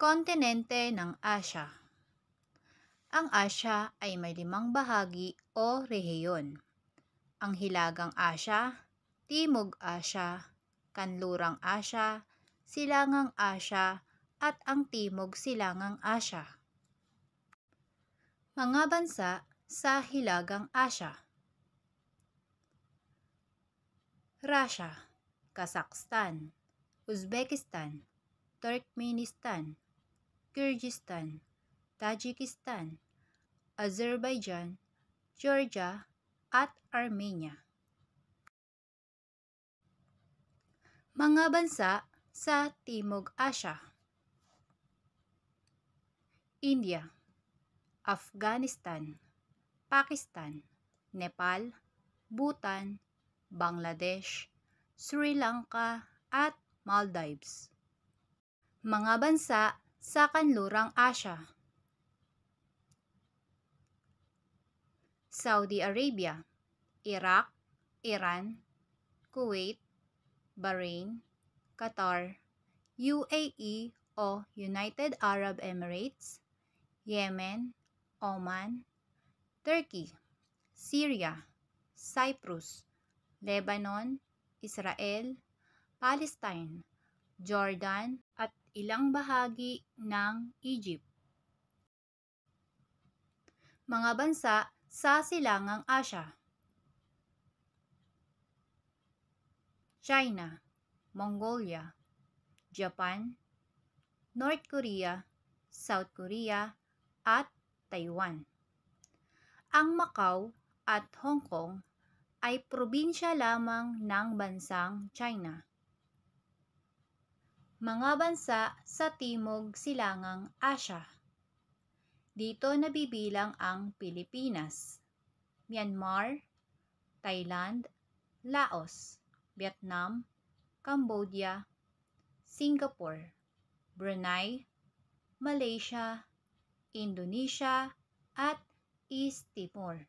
Kontinente ng Asya. Ang Asya ay may 5 bahagi o rehiyon. Ang Hilagang Asya, Timog Asya, Kanlurang Asya, Silangang Asya, at ang Timog Silangang Asya. Mga bansa sa Hilagang Asya: Russia, Kazakhstan, Uzbekistan, Turkmenistan, Kyrgyzstan, Tajikistan, Azerbaijan, Georgia, at Armenia. Mga bansa sa Timog Asya: India, Afghanistan, Pakistan, Nepal, Bhutan, Bangladesh, Sri Lanka, at Maldives. Mga bansa sa Kanlurang Asya: Saudi Arabia, Iraq, Iran, Kuwait, Bahrain, Qatar, UAE o United Arab Emirates, Yemen, Oman, Turkey, Syria, Cyprus, Lebanon, Israel, Palestine, Jordan, at ilang bahagi ng Egypt. Mga bansa sa Silangang Asya: China, Mongolia, Japan, North Korea, South Korea, at Taiwan. Ang Macau at Hong Kong ay probinsya lamang ng bansang China. Mga bansa sa Timog Silangang Asya: dito nabibilang ang Pilipinas, Myanmar, Thailand, Laos, Vietnam, Cambodia, Singapore, Brunei, Malaysia, Indonesia, at East Timor.